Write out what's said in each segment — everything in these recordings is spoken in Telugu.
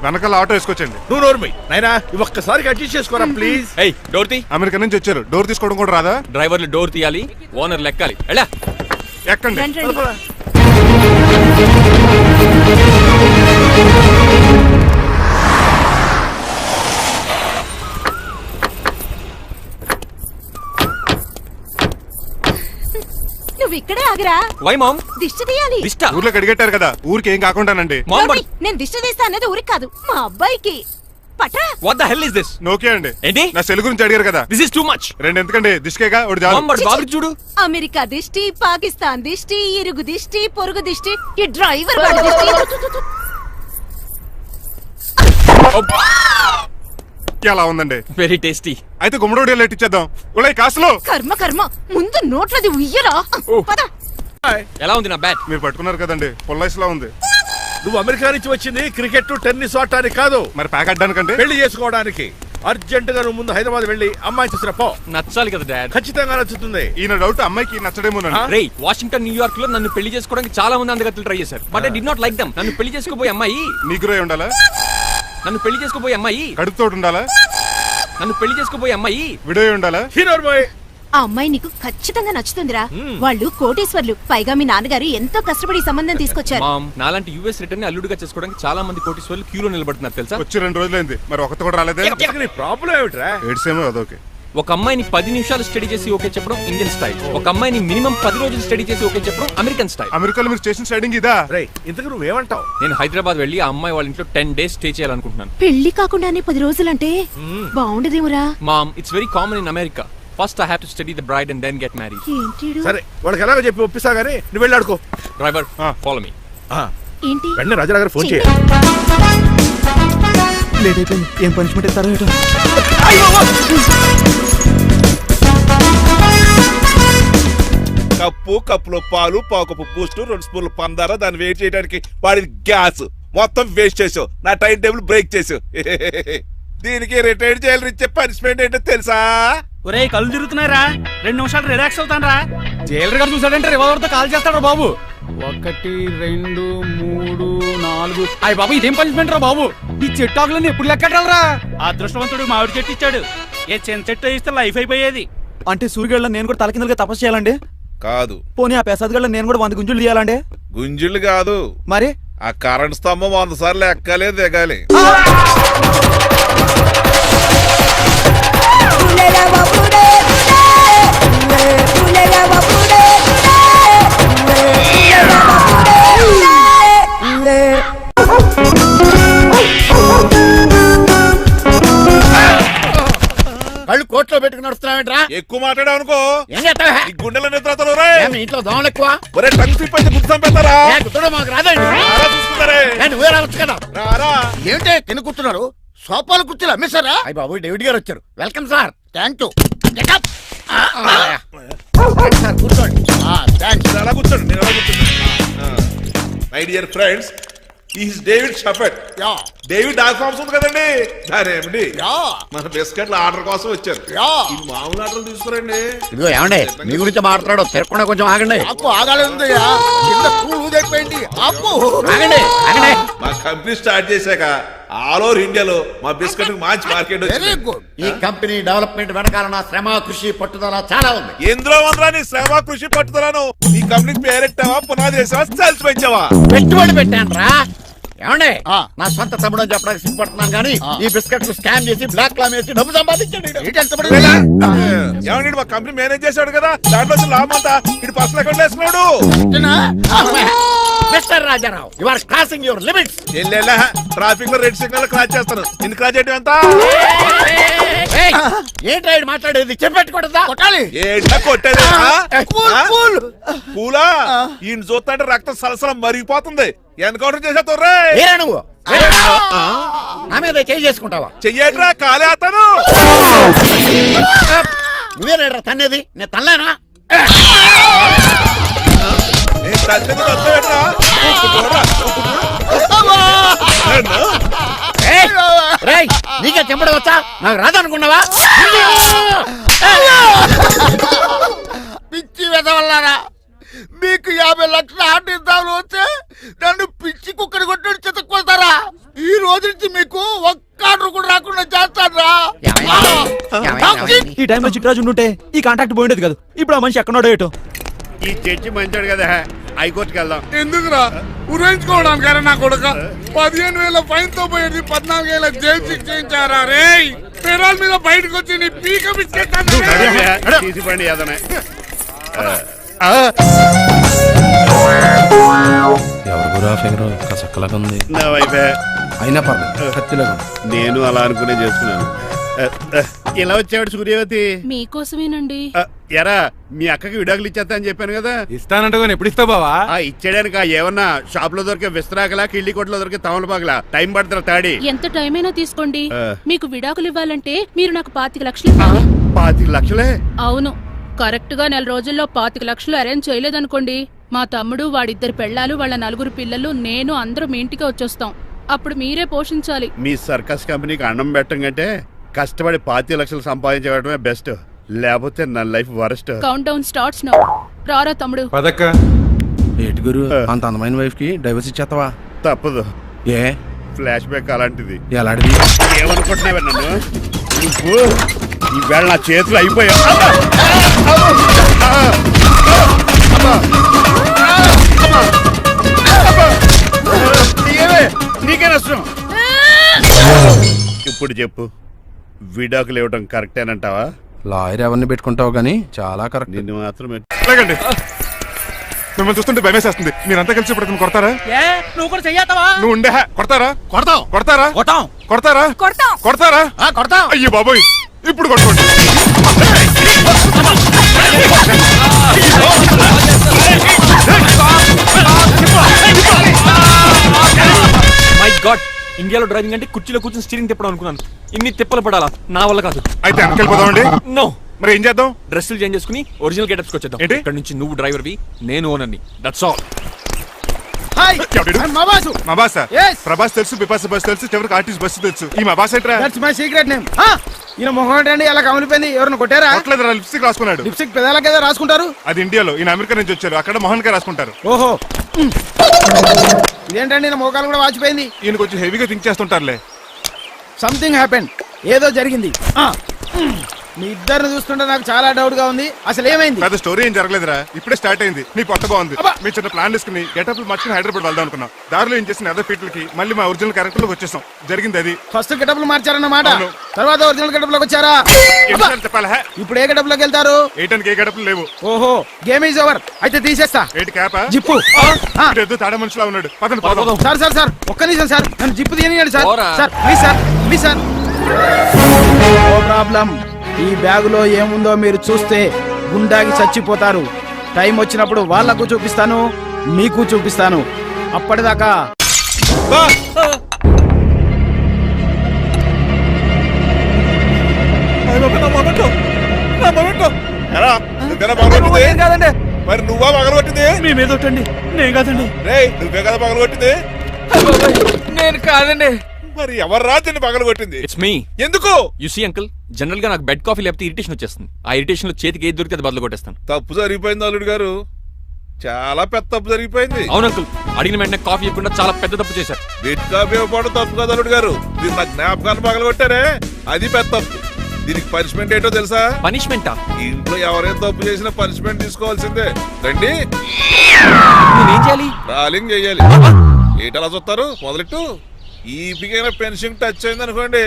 వెనకాల ఆటో వేసుకొచ్చండి. నువ్వు నోర్మి నాయనా ఒక్కసారి అడ్జస్ట్ చేసుకోరా ప్లీజ్. డోర్ తీ. అమెరికా నుంచి వచ్చారు, డోర్ తీసుకోవడం కూడా రాదా? డ్రైవర్లు డోర్ తీయాలి, ఓనర్ లెక్కాలి. ఎలా ఎక్కండి. నువ్వు ఇక్కడే ఆగరా. Why mom? దిష్టి తీయాలి. దిష్ట? ఊర్లో కడిగట్టారు కదా, ఊరికి ఏం కాకుండానండి. నేను దిష్టి తీస్తా అనేది ఊరికి కాదు, మా అబ్బాయికి. పట్రా. What the hell is this? నోకే అండి. ఏంటి? నా సెల్ గురించి అడిగారు కదా. This is too much. రెండు ఎందుకండి, దిష్కేగా ఒకటి చాలు. బాబు చూడు, అమెరికా దిష్టి, పాకిస్తాన్ దిష్టి, ఇరుగు దిష్టి, పొరుగు దిష్టి, ఈ డ్రైవర్ వాడి దిష్టి. ఎలా ఉందండి? Very tasty. అయితే గుమ్మడి లెట్ ఇచ్చేద్దాం. ఉలై కాసులో. కర్మ కర్మ, ముందు నోట్లది ఉయ్యరా. పద. ఎలా ఉంది నా బ్యాట్? మీరు పట్టుకున్నారు కదండి, పొల్లైస్ లా ఉంది. నువ్వు అమెరికా నుంచి వచ్చింది క్రికెట్ టెన్నిస్ ఆడటానికి కాదు, మరి ప్యాక్ అడ్డానికంటే. పెళ్లి చేసుకోవడానికి. అర్జెంట్ గా నువ్వు ముందు హైదరాబాద్ వెళ్ళి అమ్మాయి చూసిన పో. నచ్చాలి కదా డాడ్. ఖచ్చితంగా నచ్చుతుంది. ఈయన డౌట్ అమ్మాయికి నచ్చడేమోనండి. రే, వాషింగ్టన్ న్యూయార్క్ లో నన్ను పెళ్లి చేసుకోవడానికి చాలా మంది అందగత్తలు ట్రై చేశారు, but I did not like them. నన్ను పెళ్లి చేసుకోబోయే అమ్మాయి నీగురై ఉండాలా? నన్ను పెళ్లి చేసుకోబోయే అమ్మాయి కడుపుతోటి ఉండాలా? నన్ను పెళ్లి చేసుకోబోయే అమ్మాయి విడోయి ఉండాలా? Hero boy. ఆ అమ్మాయి నీకు ఖచ్చితంగా నచ్చుతుందిరా. వాళ్ళు కోటేశ్వర్లు, పైగా మీ నాన్నగారు ఎంతో కష్టపడి సంబంధం తీసుకొచ్చారు. మామ్, నాలాంటి యూఎస్ రిటర్న్ అల్లుడుగా చేసుకోవడానికి చాలా మంది కోటీశ్వర్లు క్యూలో నిలబడుతున్నారు తెలుసా? వచ్చి 2 రోజులైంది, మరి ఒకటి కూడా రాలేదే. నీ ప్రాబ్లం ఏమిట్రా? ఏడ్సేమో అదొకే. ఒక అమ్మాయిని 10 నిమిషాలు స్టడీ చేసి ఓకే చెప్పడం ఇండియన్ స్టైల్. ఒక అమ్మాయిని మినిమం 10 రోజులు స్టడీ చేసి ఓకే చెప్పడం అమెరికన్ స్టైల్. అమెరికాలో మీరు చేసిన స్టైడింగ్ ఇదా? రే, ఇంతకు నువ్వేమంటావు? నేను హైదరాబాద్ వెళ్ళి ఆ అమ్మాయి వాళ్ళ ఇంట్లో 10 days స్టే చేయాలనుకుంటున్నాను. పెళ్లి కాకుండానే 10 రోజులంటే బాగుండదేమురా. Mom, it's very common in America. First I have to study the bride and then get married. ఏంటిడు? సరే, వాళ్ళకి ఎలాగో చెప్పి ఒప్పిస్తా గానీ నువ్వు వెళ్ళి ఆడుకో. Driver, follow me. ఏంటి? వెంటనే రాజారావు గారు ఫోన్ చేయాలి. లేట్ అయిపోయింది. ఏం పనిష్మెంట్ ఇస్తారో ఏటో. కప్పులో పాలు, పావుకప్పు బూస్ట్, 2 స్పూన్లు పందార, దాన్ని వేట్ చేయడానికి వాడిది గ్యాస్ మొత్తం వేస్ట్ చేసావు. నా టైం టేబుల్ బ్రేక్ చేసావు. దీనికి రిటైర్ చేయాలని ఇచ్చే పనిష్మెంట్ ఏంటో తెలుసా? ఒరే, కళ్ళు తిరుగుతున్నారా? 2 నిమిషాలు రిలాక్స్ అవుతాను రా. జైలర్ గారు చూసాడంటే రివాల్వర్ తో కాల్ చేస్తాడు బాబు. 1 2 3 4. అయ్య బాబు, ఇదేం పనిష్మెంట్ రా బాబు? ఈ చెట్టు ఆకులన్నీ ఎప్పుడు లెక్కటాలరా? అదృష్టవంతుడు మామిడి చెట్టు ఇచ్చాడు. ఏ చిన్న చెట్టు ఇస్తే లైఫ్ అయిపోయేది. అంటే సూర్యుగళ్ళ నేను కూడా తలకిందలుగా తపస్సు చేయాలండి? కాదు. పోనీ ఆ పెసాద్ నేను కూడా 100 గుంజులు తీయాలండి? గుంజులు కాదు, మరి ఆ కరెంట్ స్తంభం 100 సార్లు ఎక్కాలి, దిగాలి. కళ్ళు కోట్లో పెట్టుకుని నడుస్తున్నావేంట్రా? ఎక్కువ మాట్లాడావు అనుకో ఏం చేస్తావా? ఈ గుండెల నిద్రతలు ఇంట్లో దోమలు ఎక్కువ. ఒరే, టంగ్ స్లిప్ అయితే గుర్తు చంపేస్తారా? గుర్తుడు మాకు రాదండి. చూసుకుంటారే. నువ్వే రావచ్చు కదా. రారా. ఏంటే తిని కూర్చున్నారు? సోఫాలు కూర్చోలు అమ్మేశారా? అయ్య బాబు, డేవిడ్ గారు వచ్చారు. Welcome sir. Thank you. Sir కూర్చోండి. అలా కూర్చోండి, నేను అలా కూర్చున్నా. My dear friends, is David షఫెట్. డేవిడ్ డాక్ ఫార్మ్స్ ఉంది కదండి, దానేమిటి మన బిస్కెట్ల ఆర్డర్ కోసం వచ్చారు. ఈ మామూలు ఆర్డర్ తీసుకురండి. ఇదిగో ఏమండి, మీ గురించి మాట్లాడు. తిరగకుండా కొంచెం ఆగండి. ఆగాలి. ఆగండి. మా కంపెనీ స్టార్ట్ చేశాక ఆల్ ఓవర్ ఇండియాలో మా బిస్కెట్ మంచి మార్కెట్ వచ్చింది. ఈ కంపెనీ డెవలప్మెంట్ వెనకాల నా శ్రమ, కృషి, పట్టుదల చాలా ఉంది. ఎందులో ఉందిరా నీ శ్రమ, కృషి, పట్టుదలను? ఈ కంపెనీకి పేరెట్టావా, పునాది వేసావా, సేల్స్ పెంచావా? పెట్టుబడి పెట్టాను రా. ఏమండి, నా సొంత తమ్ముడు అని చెప్పడానికి సిగ్గుపడుతున్నాను కానీ ఈ బిస్కెట్లు స్కామ్ చేసి బ్లాక్ లా వేసి డబ్బు సంపాదించండి. ఏమండి, మా కంపెనీ మేనేజ్ చేశాడు కదా, దాంట్లో లాభం అంతా ఇటు పర్సనల్ అకౌంట్ వేసుకున్నాడు. Mister Rajarao, you are crossing your limits. Traffic లో రెడ్ సిగ్నల్ క్రాస్ చేస్తాను. ఇన్ని క్రాస్ చేయడం ఎంత? ఏంట్రా మాట్లాడేది? చెప్పెట్టుకుంటుందా? కొట్టాలి. ఏంటా కొట్టేది? పూలా ఈయన చూస్తుంటే రక్తం సలసలం మరిగిపోతుంది. ఎన్కౌంటర్ చేసేతోర్రే నువ్వు నా మీద చేయి చేసుకుంటావా? చెయ్యట్రా, కాలే అతను. నువ్వేనా తన్నేది? నేను తనలేనా? నీకే చెంపడం వచ్చా? నాకు రాదనుకున్నావా? పిచ్చి వెదవల్లారా, మీకు 50 లక్షల ఆర్డర్ ఇద్దామని వచ్చే నన్ను పిచ్చి కుక్కని కొట్టాడు చెతక్కుపోతారా? ఈ రోజు నుంచి మీకు ఒక్క ఆర్డర్ కూడా రాకుండా చేస్తాడ్రా. ఈ టైంలో చిట్రాజు ఉంటే ఈ కాంటాక్ట్ పోయిండేది కదా. ఇప్పుడు ఆ మనిషి ఎక్కడో ఏటో. ఈ చర్చి మంచాడు కదా హైకోర్టుకి వెళ్దాం. ఎందుకురా ఉరేంచుకోవడానికి నా కొడుక 15,000 ఫైన్ తో పోయేది 14,000 జైలు శిక్ష చేయించారా రే. పెరాల్ మీద బయటకు వచ్చి నీ పీక బిస్కెట్ తీసిపండి ఏదనే. ఎవరు గురా ఫిగర్ కసక్కలాగా ఉంది. నా వైపే అయినా పర్లేదు కత్తిలాగా ఉంది. నేను అలా అనుకునే చేస్తున్నాను. ఇలా వచ్చాడు సూర్యవతి. మీకోసమేనండి. ఎరా మీ అక్కకి విడాకులు ఇచ్చేస్తా అని చెప్పాను కదా. ఇస్తానంటే ఎప్పుడు ఇస్తావు బావా? ఇచ్చేయడానికి ఏమన్నా షాప్ లో దొరికే విస్తరాకలా కిళ్ళి కొట్లో దొరికే తమలపాకలా టైం పడుతున్నా తాడి. ఎంత టైం అయినా తీసుకోండి. ఆ. మీకు విడాకులు ఇవ్వాలంటే మీరు నాకు 25 లక్షలు ఇవ్వాలి. 25 లక్షలే? అవును, కరెక్ట్ గా 4 రోజుల్లో 25 లక్షలు అరేంజ్ చేయలేదనుకోండి, మా తమ్ముడు, వాడిద్దరు పెళ్ళాలు, వాళ్ళ 4 పిల్లలు, నేను అందరూ మీ ఇంటికి వచ్చేస్తాం. అప్పుడు మీరే పోషించాలి. మీ సర్కస్ కంపెనీకి అన్నం పెట్టం కంటే కష్టపడి 25 లక్షలు సంపాదించడమే బెస్ట్. లేకపోతే నా life worst. Count down starts now. రారా తమ్ముడు. పదక్క. ఏటి గురు అంత అందమైన వైఫ్ కి డైవర్స్ ఇచ్చేస్తావా? తప్పదు, ఏ ఫ్లాష్ బ్యాక్ అలాంటిది. ఎలాంటిది? ఏమనుకుంటున్నావే నన్ను? నువ్వు ఈవేళ నా చేతులు అయిపోయా. నీకే నష్టం. ఇప్పుడు చెప్పు, విడాకులు ఇవ్వడం కరెక్టేనంటావా? లాయర్ ఎవరిని పెట్టుకుంటావు గానీ చాలా కరెక్ట్. నిన్ను మాత్రమే. లేకండి, మిమ్మల్ని చూస్తుంటే భయమేసేస్తుంది. మీరంతా కలిసి ఇప్పుడు అతను కొడతారా? నువ్వు కూడా చెయ్యతావా? నువ్వు ఉండే కొడతారా? కొడతాం కొడతారా? కొట్టాం. కొడతారా? కొడతారా? కొడతాం. అయ్యో బాబోయ్, ఇప్పుడు కొట్టుకోండి. మై గాడ్, ఇండియాలో డ్రైవింగ్ అంటే కుర్చీలో కూర్చొని స్టీరింగ్ తిప్పడం అనుకున్నాను. ఇన్ని తిప్పలు పడాలా? నా వల్ల కాదు. అయితే వెనకెళ్ళిపోదామండి. నో, మరి ఏం చేద్దాం? డ్రెస్సులు చేంజ్ చేసుకుని ఒరిజినల్ గెటప్స్ వచ్చేద్దాం. ఏంటి? ఇక్కడ నుంచి నువ్వు డ్రైవర్వి, నేను ఓనర్ని. That's all. హాయ్ ఎవడు? మా బాసు. మా బాస. Yes. ప్రభాస్ తెలుసు, బిపాస బస్ తెలుసు, చివరికి ఆర్టిస్ట్ బస్సు తెలుసు. ఈ మా బాస్ ఏంట్రా? That's my secret name. ఈయన మొహం ఏంటండి ఎలా కమిలిపోయింది? ఎవరిని కొట్టారా? కొట్టలేదురా, లిప్స్టిక్ రాసుకున్నాడు. లిప్స్టిక్ పెదాలకి ఏదో రాసుకుంటారు. అది ఇండియాలో, ఈయన అమెరికా నుంచి వచ్చారు. అక్కడ మోహన్ గారు రాసుకుంటారు. ఓహో, ఇదేంటండి నా మోకాలు కూడా వాచిపోయింది. ఈయన కొంచెం హెవీగా థింక్ చేస్తుంటారులే. సంథింగ్ హ్యాపెన్, ఏదో జరిగింది. మీ ఇద్దరిని చూస్తుంటే నాకు చాలా డౌట్ గా ఉంది. అసలు ఏమైంది? పెద్ద స్టోరీ ఏం జరగలేదురా, ఇప్పుడే స్టార్ట్ అయింది. నీ కొత్త బాగుంది. అబ్బా. మీ చిన్న ప్లాన్ తీసుకుని గెటప్ మార్చుకుని హైదరాబాద్ వెళ్దాం అనుకున్నాం. దారిలో ఏం చేసిన అదర్ పీపుల్కి మళ్ళీ మా ఒరిజినల్ క్యారెక్టర్ లోకి వచ్చేసాం. జరిగింది అది. ఫస్ట్ గెటప్లు మార్చారన్నమాట. అవును. తర్వాత ఒరిజినల్ గెటప్ లోకి వచ్చారా? ఎన్నిసార్లు చెప్పాలా? ఇప్పుడు ఏ గెటప్ లోకి వెళ్తారు? ఏటానికి ఏ గెటప్లు లేవు. ఓహో, గేమ్ ఈజ్ ఓవర్. అయితే తీసేస్తా. ఏటి క్యాపా? జిప్పు. ఏదో తాడా మనిషిలా ఉన్నాడు. పదండి పోదాం. సార్ సార్ సార్, ఒక్క నిమిషం సార్, నన్ను జిప్పు తీయనియండి సార్. పోరా. Sir please sir, please sir. No problem. ఈ బ్యాగులో ఏముందో మీరు చూస్తే గుండాకి చచ్చిపోతారు. టైం వచ్చినప్పుడు వాళ్ళకు చూపిస్తాను, మీకు చూపిస్తాను. అప్పటిదాకా ఎరా, నువ్వేనా పగలగొట్టింది? కాదండి, మరి నువ్వా పగలగొట్టింది? మీ మీద ఒట్టండి, నేను కాదండి. రేయ్, నువ్వే కదా పగలగొట్టింది? నేను కాదండి. మరి ఎవర్రా దీన్ని పగలగొట్టింది? It's me. ఎందుకు? యు సీ అంకుల్, జనరల్ గా నాకు బెడ్ కాఫీ లేకపోతే ఇరిటేషన్ వచ్చేస్తుంది. ఆ ఇరిటేషన్ లో చేతికి ఏది దొరికితే అది బదులు కొట్టేస్తాను. తప్పు జరిగిపోయింది అల్లుడు గారు, చాలా పెద్ద తప్పు జరిగిపోయింది. అవును అంకుల్, అడిగిన వెంటనే కాఫీ ఇవ్వకుండా చాలా పెద్ద తప్పు చేశారు. బిడ్ కాపీ ఇవ్వడం తప్పు కదా అల్లుడు గారు, మీరు నా జ్ఞాపకాన్ని పగలగొట్టారే, అది పెద్ద తప్పు. దీనికి పనిష్మెంట్ ఏంటో తెలుసా? పనిష్మెంటా? ఇంట్లో ఎవరైనా తప్పు చేసినా పనిష్మెంట్ తీసుకోవాల్సిందే. రండి, నేనేం చేయాలి? రాలింగ్ చెయ్యాలి. ఏంటలా చూస్తారు? మొదలెట్టు. ఈపికైనా పెన్షన్ టచ్ అయింది అనుకోండి,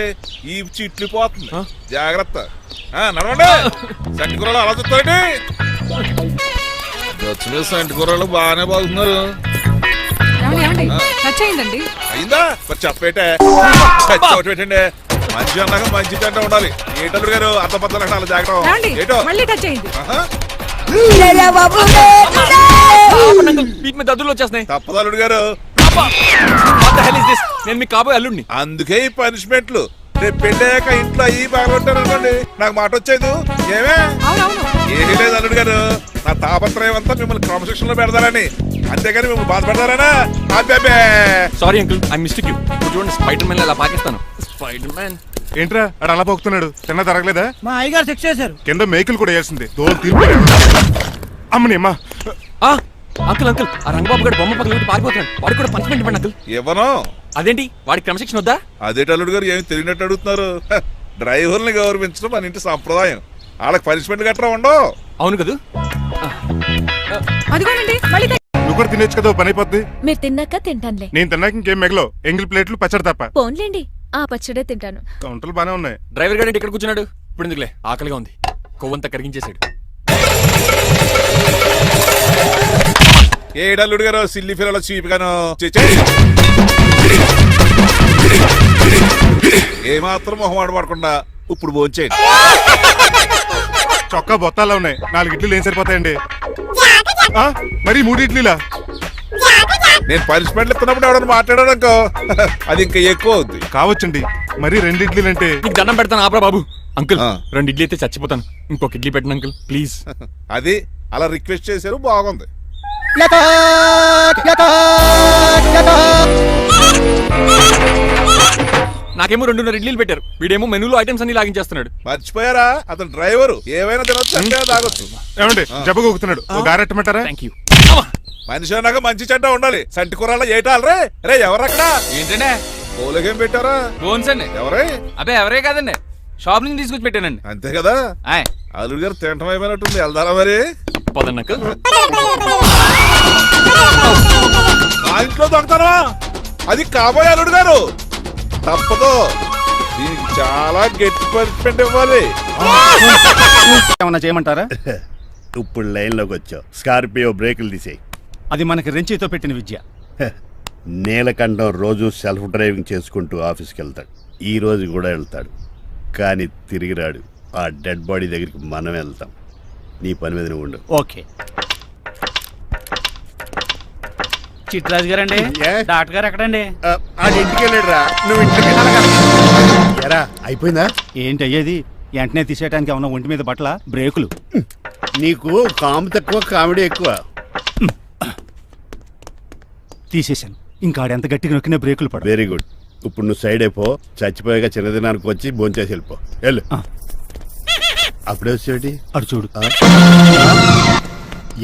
ఈ చిట్లు పోతుంది. జాగ్రత్త. నడవండి. సంటి కూరలు అలా చూస్తారండి. వచ్చిన సంటి కూరలు బాగానే బాగుతున్నారు. అయిందా? మరి చెప్పేటే ఒకటి పెట్టండి. మంచి అన్నాక మంచి తింటా ఉండాలి. ఏంటల్లుడు గారు అర్థ పద్ధతి అలా జాగ్రత్త. ఏంటో ఆహా. వీటి మీద దద్దులు వచ్చేస్తున్నాయి. తప్పదు అల్లుడు గారు. What the hell is this? నేను మీ కాబోయే అల్లుడిని. అందుకే ఈ పనిష్మెంట్లు. రేపు పెళ్ళాక ఇంట్లో అయ్యి బాగుంటారు అనుకోండి, నాకు మాట వచ్చేది ఏమే? ఏమీ లేదు అల్లుడు గారు, నా తాపత్రయం అంతా మిమ్మల్ని క్రమశిక్షణ లో పెడతారని, అంతేగాని మిమ్మల్ని బాధపడతారనా? అబ్బే. Sorry uncle, I mistake you. ఇప్పుడు చూడండి, స్పైడర్ మ్యాన్ అలా పాకిస్తాను. స్పైడర్ మ్యాన్ ఏంట్రా అడు అలా పోతున్నాడు? తిన్న తరగలేదా? మా అయ్యగారు సెక్స్ చేశారు. కింద మేకులు కూడా వేయాల్సిందే. దో తీర్పు. అమ్మని అమ్మా, అంకుల్ అంకుల్ ఆ రంగబాబు గారు బొమ్మ పక్కన పెట్టి పారిపోతున్నాడు. వాడికి కూడా పనిష్మెంట్ ఇవ్వండి అంకుల్. ఇవ్వను. అదేంటి వాడికి క్రమశిక్షణ వద్దా? అదేటి అల్లుడు గారు ఏమి తెలియనట్టు అడుగుతున్నారు? డ్రైవర్ని గౌరవించడం మన ఇంటి సంప్రదాయం. వాళ్ళకి పనిష్మెంట్ గట్రా ఉండవు. అవును కదా. అదిగోనండి మళ్ళీ నువ్వు కూడా తినేచ్చు కదా, ఓ పని అయిపోద్ది. మీరు తిన్నాక తింటానులే. నేను తిన్నాక ఇంకేం మిగలో, ఎంగిల్ ప్లేట్లు పచ్చడి తప్ప. పోన్లేండి ఆ పచ్చడే తింటాను. కౌంటర్లు బానే ఉన్నాయి. డ్రైవర్ గారు ఇక్కడ కూర్చున్నాడు. ఇప్పుడు ఎందుకులే, ఆకలిగా ఉంది. కొవ్వంతా కరిగించేశాడు. ఏడల్లుడు గారు సిల్లి ఫిరలో చీపిగాను ఏమాత్రం మొహమాట పడకుండా ఇప్పుడు భోంచేయండి. చొక్కా బొత్తాల్లో ఉన్నాయి, 4 ఇడ్లీలు ఏం సరిపోతాయండి? మరి 3 ఇడ్లీలా? నేను పనిష్మెంట్లు ఇస్తున్నప్పుడు ఎవడన్నా మాట్లాడాడనుకో అది ఇంకా ఎక్కువ అవుద్ది. కావచ్చండి, మరి 2 ఇడ్లీలు అంటే. నీకు దండం పెడతాను ఆపరా బాబు. అంకుల్ ఆ. 2 ఇడ్లీ అయితే చచ్చిపోతాను. ఇంకొక ఇడ్లీ పెట్టండి అంకుల్ ప్లీజ్. అది అలా రిక్వెస్ట్ చేశారు, బాగుంది. నాకేమో 2.5 ఇడ్లీలు పెట్టారు. వీడేమో మెనూలో ఐటమ్స్ అన్ని లాగించేస్తున్నాడు. మర్చిపోయారా, అతను డ్రైవరు. ఏమైనా తినొచ్చు, అంటే తాగొచ్చు. ఏమండి జబ్బగొక్కుతున్నాడు, ఓ గారెట్టమంటారా? Thank you. మనిషి అన్నాక మంచి చెడ్డ ఉండాలి. సంటి కూరల్లో ఏటాలరే. రే ఎవరక్కడ? ఏంటంటే పోలేకేం పెట్టారా? ఫోన్స్ అండి. ఎవరే? అబ్బే ఎవరే కాదండి, షాప్ నుంచి తీసుకొచ్చి పెట్టానండి. అంతే కదా. ఆయ్ అల్లుడు గారు తింటం అయిపోయినట్టుంది. వెళ్దారా మరి? పదండి అంకుల్. మా ఇంట్లో దొంగతారా? అది కాబోయే అల్లుడు గారు. తప్పదు, దీనికి చాలా గట్టి పనిష్మెంట్ ఇవ్వాలి. ఏమన్నా చేయమంటారా? ఇప్పుడు లైన్లోకి వచ్చావు. స్కార్పియో బ్రేకులు తీసేయి. అది మనకి రెంచితో పెట్టిన విద్య. నీలకంఠం రోజు సెల్ఫ్ డ్రైవింగ్ చేసుకుంటూ ఆఫీస్కి వెళ్తాడు. ఈ రోజు కూడా వెళ్తాడు, కానీ తిరిగి రాడు. ఆ డెడ్ బాడీ దగ్గరికి మనం వెళ్తాం. నీ పని మీద నువ్వు ఉండు. ఓకే. చిట్రాజు గారండి, ఏ? డాక్టర్ గారు ఎక్కడండి? అది ఇంటికి వెళ్ళాడు రా, నువ్వు ఇంటికి ఎరా. అయిపోయిందా? ఏంటి అయ్యేది? వెంటనే తీసేయడానికి ఏమన్నా ఒంటి మీద బట్టల బ్రేకులు? నీకు కాము తక్కువ, కామెడీ ఎక్కువ. తీసేశాను. ఇంకా ఆడెంత గట్టిగా నొక్కినా బ్రేకులు పడ. Very good. ఇప్పుడు నువ్వు సైడ్ అయిపో. చచ్చిపోయాక చిన్నదినానికి వచ్చి భోంచేసి వెళ్ళిపో. వెళ్ళు. అప్పుడే వచ్చేటి అటు చూడు.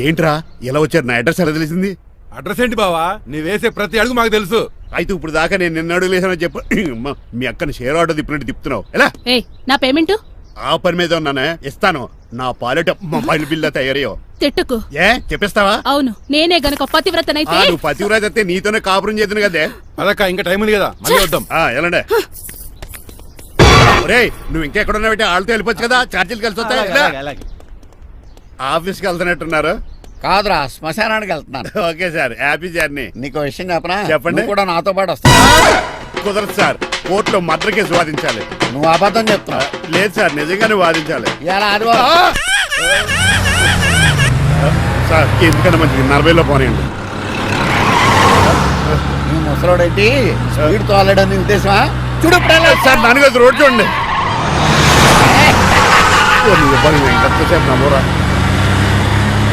ఏంట్రా ఇలా వచ్చారు? నా అడ్రస్ ఎలా తెలిసింది? అడ్రస్ ఏంటి బావా? నీ వేసే ప్రతి అడుగు మాకు తెలుసు. అయితే ఇప్పుడు దాకా నేను నిన్న అడుగులేసానని చెప్పు. అమ్మా, మీ అక్కని షేర్ ఆర్డర్ తిప్పినట్టు తిప్పుతున్నావు. ఎలా? ఏయ్ నా పేమెంట్ ఆ పని మీద ఉన్నానే, ఇస్తాను. నా పాలెట మొబైల్ బిల్లా తయారయ్యో. తిట్టుకు. ఏ చెప్పిస్తావా? అవును, నేనే గనక పతివ్రతనైతే. నువ్వు పతివ్రాజ్ అయితే నీతోనే కాపురం చేతును కదే. అదక్క ఇంకా టైం ఉంది కదా, మళ్ళీ వద్దాం. ఎలాండే ఒరే, నువ్వు ఇంకెక్కడున్నా పెట్టి వాళ్ళతో వెళ్ళిపోవచ్చు కదా, ఛార్జీలు కలిసి వస్తాయి. అలాగే, అలాగే. ఆఫీస్కి వెళ్తున్నట్టున్నారు. కాదురా, శ్మశానానికి వెళ్తున్నాను. Okay sir, happy journey. నీకు విషయం చెప్పనా? చెప్పండి. నువ్వు కూడా నాతో పాటు వస్తావు. కుదరదు సార్, కోర్టులో మర్డర్ కేసు వాదించాలి. నువ్వు అబద్ధం చెప్తున్నావు. లేదు సార్, నిజంగానే వాదించాలి. ఇలా ఆదివారం సార్ ఎందుకన్నా మంచిది 40లో పోనీయండి. నీ ముసలోడేంటి స్పీడ్ తోలడని ఉద్దేశమా? చూడు సార్ నాన్నగారు రోడ్ చూడండి. ఎంతసేపు నమ్మరా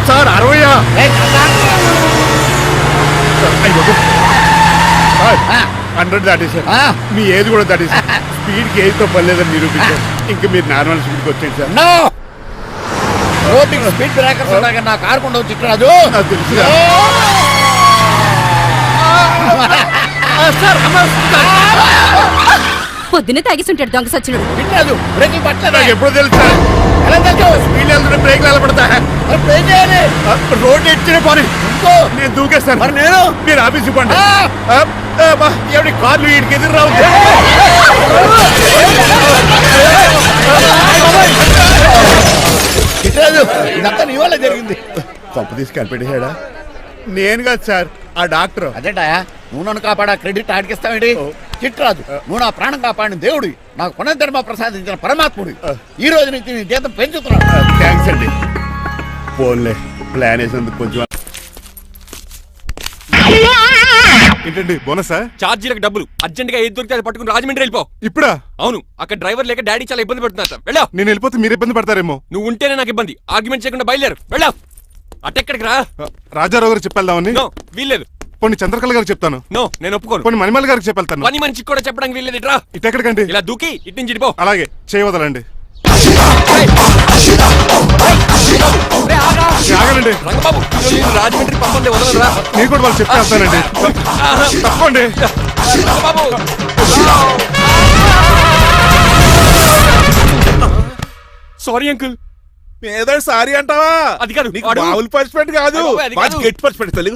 సార్? 60 100 దాటేశారు. మీ ఏది కూడా దాటేశారు. స్పీడ్కి ఏదితో పని లేదని నిరూపించారు. ఇంకా మీరు నార్మల్ స్పీడ్కి వచ్చేది సార్. రోడ్డుకి స్పీడ్ బ్రేకర్స్ ఉండగా నా కారు కొండ చిట్టరాజు. నాకు తెలుసు. పొద్దునే తాగిస్తుంటాడు దొంగ సచ్చినుడు. చిట్టరాజు బ్రేకులు పట్టలేదు. నాకు ఎప్పుడు తెలుసు సార్? ఎలా తెలుసు? స్పీడ్ వెళ్తుంటే బ్రేక్లు ఎలా పడతా? ఏం చేయాలి? రోడ్డు ఎచ్చిన పోనీ నేను దూకేస్తాను. మరి నేను? మీరు ఆఫీస్ ఇవ్వండి. ఎవరి కార్లు వీడికి ఎదురు రావు. చిట్టరాజు ఇదంతా నీ వల్ల జరిగింది. తప్పు తీసి కనిపెట్టేశాడా? నేను కాదు సార్, ఆ డాక్టర్. అదేంటా నువ్వు నన్ను కాపాడా క్రెడిట్ ఆడికిస్తావేంటి? చిట్టరాజు నువ్వు నా ప్రాణం కాపాడిన దేవుడి, నాకు పునర్ధర్మ ప్రసాదించిన పరమాత్ముడి. ఈ రోజు నుంచి నీ జీతం పెంచుతున్నాను. థ్యాంక్స్ అండి. ఫోన్లే, ప్లాన్ వేసినందుకు కొంచెం. ఏంటండి బోనసా? ఛార్జీలకు డబ్బులు అర్జెంట్ గా ఏది దొరికితే అది పట్టుకుని రాజమండ్రి వెళ్ళిపో. ఇప్పుడా? అవును, అక్కడ డ్రైవర్ లేక డాడీ చాలా ఇబ్బంది పెడుతున్నారు. వెళ్ళావు. నేను వెళ్ళిపోతే మీరు ఇబ్బంది పడతారేమో. నువ్వు ఉంటేనే నాకు ఇబ్బంది. ఆర్గ్యుమెంట్ చేయకుండా బయలుదేరు. వెళ్ళావు. అటెక్కడికి రా. రాజారావు గారు చెప్పేద్దామని. నో వీల్లేదు. కొన్ని చంద్రకళ గారికి చెప్తాను. నో నేను ఒప్పుకోను. కొన్ని మణిమల్ గారికి చెప్పేళ్తాను. పని మనిషికి కూడా చెప్పడానికి వీల్లేదు. ఇట్రా. ఇటెక్కడికండి? ఇలా దూకి ఇటు నుంచి ఇడిపో. అలాగే చేయవదలండి. ఆగనండి. రంగబాబు నేను రాజమండ్రి పంపండి వదలరా. నేను కూడా వాళ్ళు చెప్తే వెళ్తానండి. తప్పండి. Sorry uncle. ఏదో సారీ అంటావా? అది కాదు, నీకు వాడు- మామూలు పనిష్మెంట్ కాదు, అది కాదు. మంచి గట్టి పనిష్మెంట్ తెలుగు.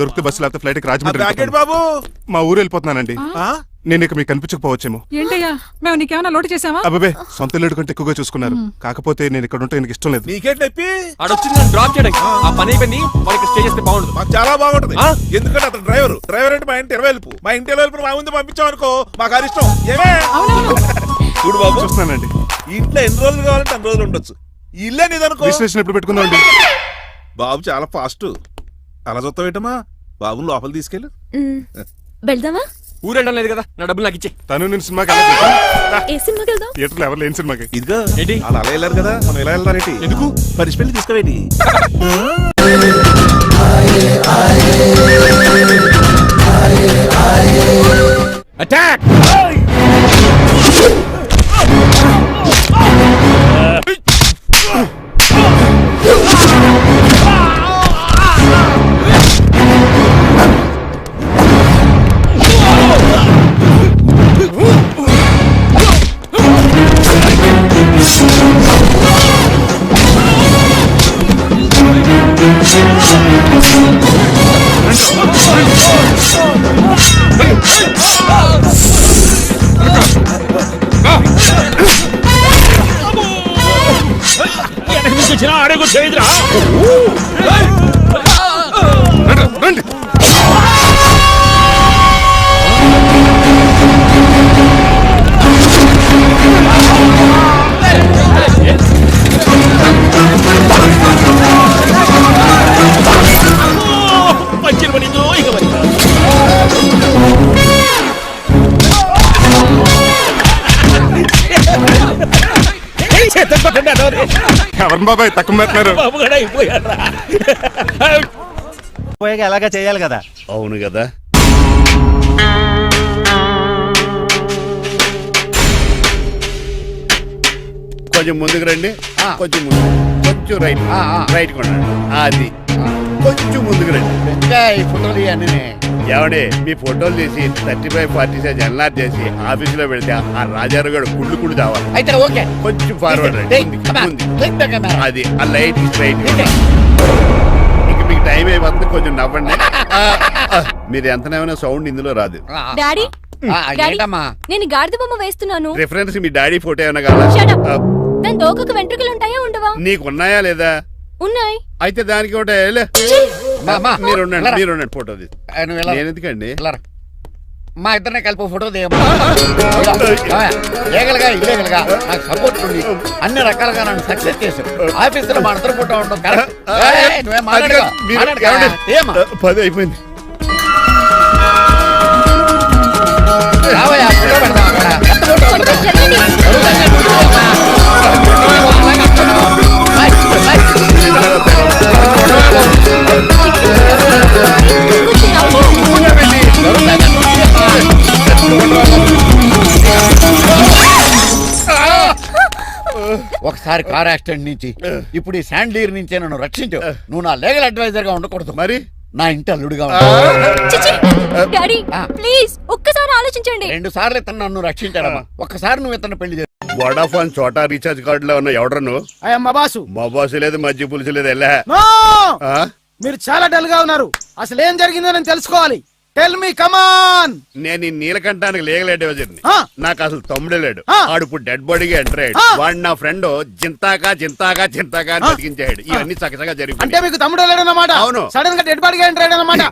దొరికితే బస్సు లేకపోతే ఫ్లైట్ కి రాజమండ్రి బ్రాకెట్ వెళ్ళిపోతాను. బాబు. మా ఊరు వెళ్ళిపోతున్నానండి. ఆ? నేను ఇక మీకు కనిపించకపోవచ్చేమో. ఏంటయ్యా మేము నీకేమైనా లోటు చేసావా? అబ్బాబే సొంత లేడు కంటే ఎక్కువగా చూసుకున్నారు. కాకపోతే నేను ఇక్కడ ఉంటే నాకు ఇష్టం లేదు. నీకేంటి నొప్పి? ఆడొచ్చింది నన్ను డ్రాప్ చేయడానికి. ఆ పని అయిపోయింది. వాళ్ళకి స్టే చేస్తే బాగుండదు. మాకు చాలా బాగుంటది. ఆ? ఎందుకంటే అతను డ్రైవర్ అంటే మా ఇంటి వెళ్ళిపు, మా ఇంటి వెళ్ళిపు మా ముందు పంపించాం అనుకో మాకు అది ఇష్టం. ఏమే చూడు బాబు, చూస్తున్నానండి. ఇంట్లో ఎన్ని రోజులు కావాలంటే అన్ని రోజులు ఉండొచ్చు. ఇల్లే నీదనుకో. రిజిస్ట్రేషన్ ఎప్పుడు పెట్టుకుందామండి? బాబు చాలా ఫాస్ట్. అలా చూస్తావు ఏంటమ్మా? బాబుని లోపల తీసుకెళ్ళు. వెళ్దామా? ఊరు వెళ్ళడం లేదు కదా, నా డబ్బులు నాకు ఇచ్చే. తను నేను సినిమాకి వెళ్ళలేదు. ఏ సినిమాకి వెళ్దాం? థియేటర్లో ఎవరు లేని సినిమాకి. ఇదిగో ఏంటి? అలా అలా వెళ్ళారు కదా, మనం ఎలా వెళ్తారేంటి? ఎందుకు? పనిష్మెంట్ తీసుకోవేంటి? అటాక్! రండి. ఎవరు బాబాయ్ తక్కువ పెట్టినారు? ఎలాగా చేయాలి కదా. అవును కదా. కొంచెం ముందుకు రండి. కొంచెం ముందు, కొంచెం రైట్, రైట్ కొనండి. అది కొంచెం ముందుకు రండి. ఇంకా ఈ ఫోటోలు ఇవన్నీ ఏమండి మీ ఫోటోలు తీసి 35-40 సైజ్ ఎన్లార్ చేసి ఆఫీసులో పెడితే ఆ రాజారావు గారు కుళ్ళు కుళ్ళు కావాలి. అయితే ఓకే. కొంచెం ఫార్వర్డ్ రండి. అది ఆ లైట్ స్ట్రైట్. ఇక మీకు టైం అయిపోతుంది, కొంచెం నవ్వండి. మీరు ఎంతనేమైనా సౌండ్ ఇందులో రాదు. డాడీ ఏంటమ్మా? నేను గాడిద బొమ్మ వేస్తున్నాను. రిఫరెన్స్ మీ డాడీ ఫోటో ఏమైనా కావాలా? దాని దోకకు వెంట్రుకలు ఉంటాయా ఉండవా? నీకున్నాయా లేదా? ఉన్నాయి. అయితే దానికి ఒకటే మీరు ఉండండి ఫోటో తీసి. నేను ఎందుకండి? మా ఇద్దరిని కలిపి ఫోటో దిగమ్మా. లీగల్గా ఇల్లీగల్గా నాకు సపోర్ట్ ఉంది. అన్ని రకాలుగా నన్ను సక్సెస్ చేశారు. ఆఫీసులో మా అందరి ఫోటో ఉండడం కరెక్ట్. నువ్వేం మాట్లాడగా 10 అయిపోయింది. రావయ్యా, ఫోటో పెడదాం అక్కడ. కొంచెం జరగండి. ఒకసారి కార్ యాక్సిడెంట్ నుంచి ఇప్పుడు ఈ శాండ్లీర్ నుంచే నన్ను రక్షించు. నువ్వు నా లీగల్ అడ్వైజర్ గా ఉండకూడదు, మరి నా ఇంటి అల్లుడుగా డాడీ ప్లీజ్ ఒక్కసారి ఆలోచించండి. 2 సార్లు ఇతను నన్ను రక్షించాడమ్మా. ఒక్కసారి నువ్వు ఇతను పెళ్లి చేసి వోడాఫోన్ చోటా రీఛార్జ్ కార్డు లో ఉన్న ఎవడను మా బాసు. మా బాసు లేదు, మధ్య పులుసు లేదు. వెళ్ళా మీరు చాలా డల్ గా ఉన్నారు. అసలు ఏం జరిగిందో నేను తెలుసుకోవాలి. టెల్ మీ కమాన్. నేను ఈ నీలకంఠానికి లీగల్ అడ్వైజర్ని. నాకు అసలు తమ్ముడే లేడు. ఆడు ఇప్పుడు డెడ్ బాడీగా ఎంటర్ అయ్యాడు. వాడు నా ఫ్రెండ్ చింతాకా అని బతికించాడు. ఇవన్నీ చక్కగా జరిగింది. అంటే మీకు తమ్ముడు లేడన్నమాట? అవును. సడన్ గా డెడ్ బాడీగా ఎంటర్ అయ్యాడన్నమాట.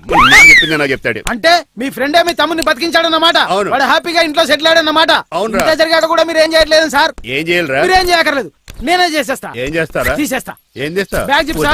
చెప్పింది నాకు చెప్తాడు. అంటే మీ ఫ్రెండే మీ తమ్ముని బతికించాడన్నమాట. అవును. వాడు హ్యాపీగా ఇంట్లో సెటిల్ అయ్యాడన్నమాట. అవును. ఇంత జరిగాక కూడా మీరు ఏం చేయట్లేదు సార్. ఏం చేయాలిరా? మీరేం చేయక్కర్లేదు, నేనే చేసేస్తా. ఏం చేస్తారా? తీసేస్తా. ఏం చేస్తా? Bag zip sir.